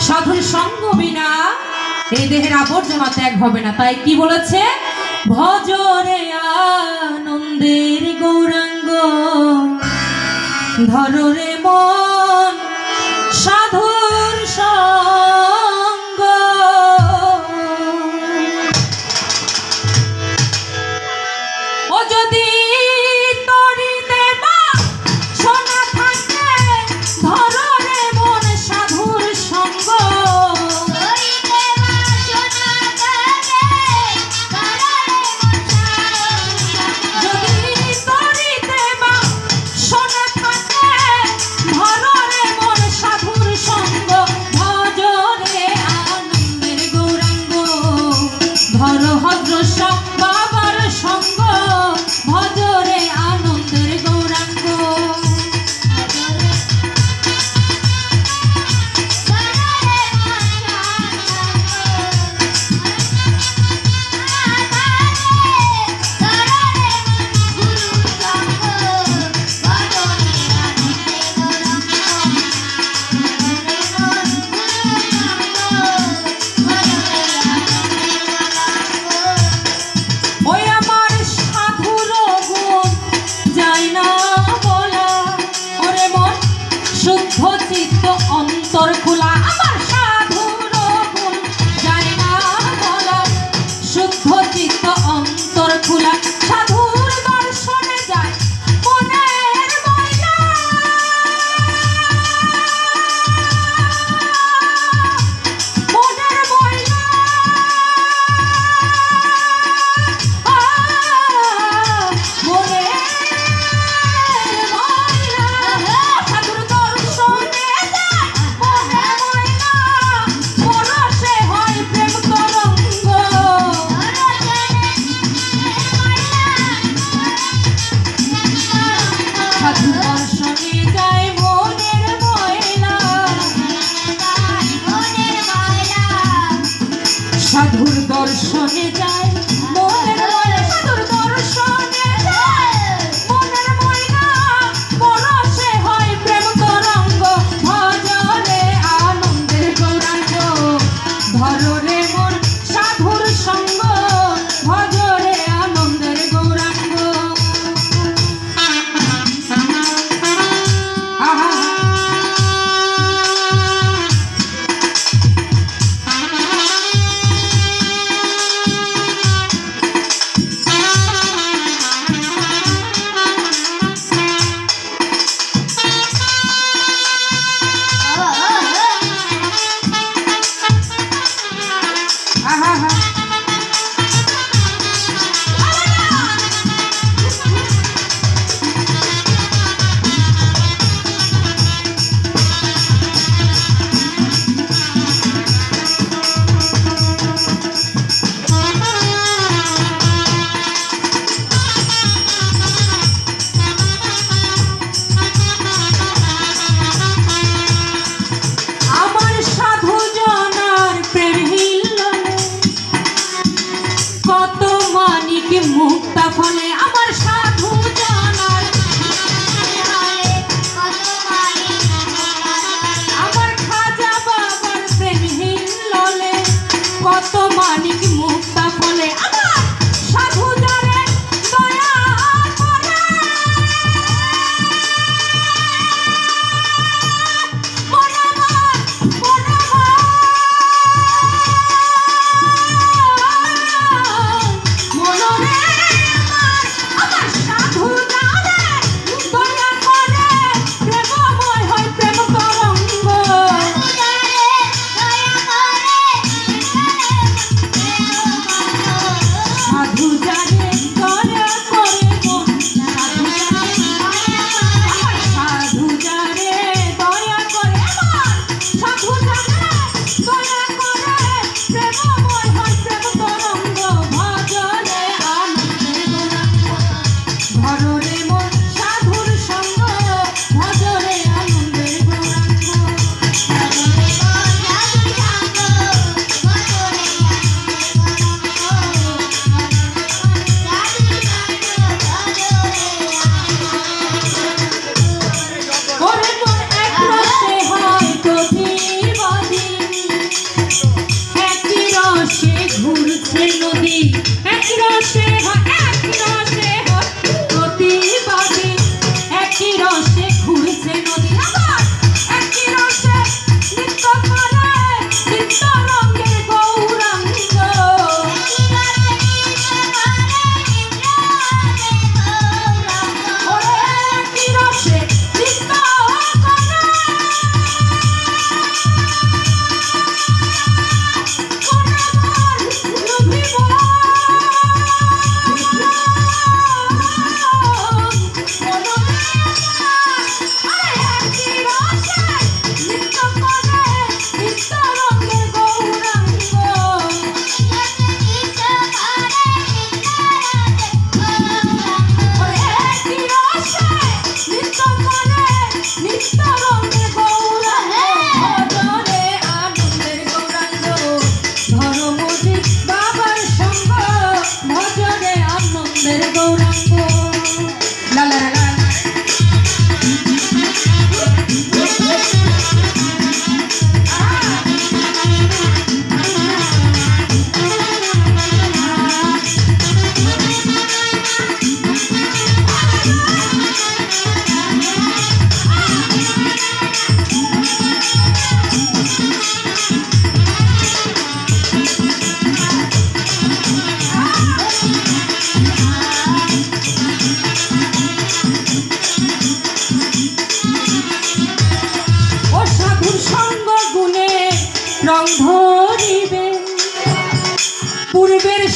সাধুর সঙ্গ বিনা এই দেহের আবর্জনা ত্যাগ হবে না। তাই কি বলেছে? ভজরে আনন্দের গৌরাঙ্গ ধররে মন সাধুর সঙ্গ। ও যদি অন্তর খোলা আমার সাধুর গুণ যায় না বলা, শুদ্ধ চিত্ত অন্তর খোলা সাধুর দর্শনে যায় মনের ময়লা। মনের ময়লা মনের সাধুর দর্শনে যায় মনের ময়লা, সাধুর দর্শনে যায় মনের ময়লা, পরশে হয় প্রেম তরঙ্গ। ভজরে আনন্দের গৌরাঙ্গ ধররে মন সাধুর সঙ্গ, ভজরে আনন্দের গৌরাঙ্গ। আহা মুক্তা ফলে আমার সাধু জানার, আমার খাজা বাবার প্রেম হিল্ললে কত মানিক মুক্তা ফলে আমার সাধু জানে দয়া করে।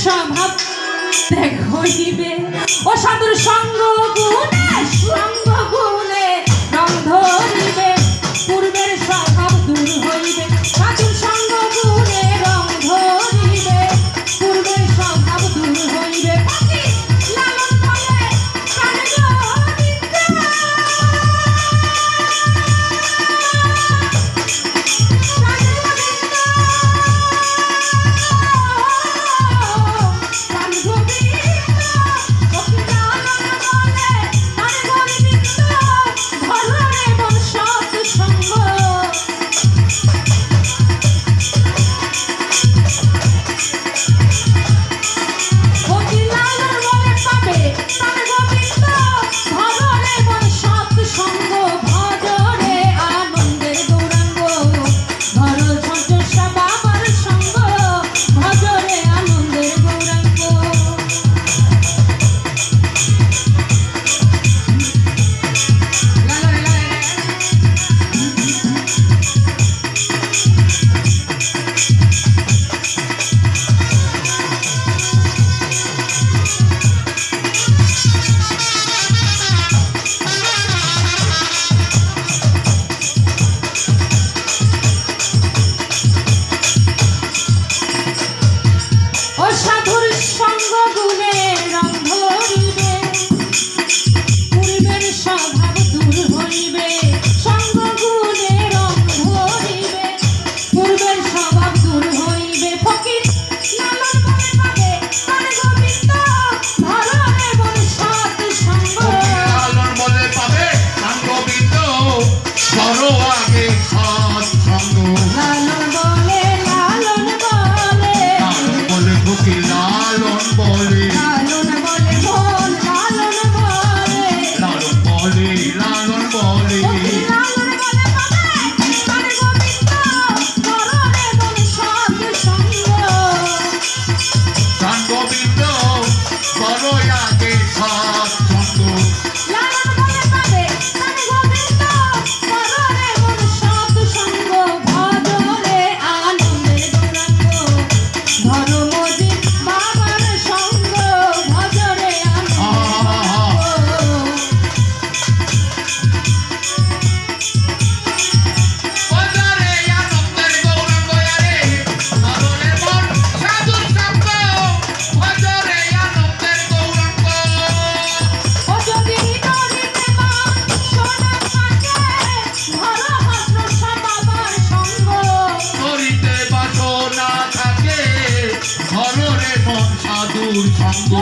স্বভাব ত্যাগ হইবে ও সাধুর সঙ্গ গুণে রং ধরিবে পূর্বের স্বভাব দূর হইবে সাধুর সঙ্গ গুণে রং ধরিবে পূর্বের স্বভাব দূর হইবে লালন বলে প্রাণ গোবিন্দ সাধুর সঙ্গ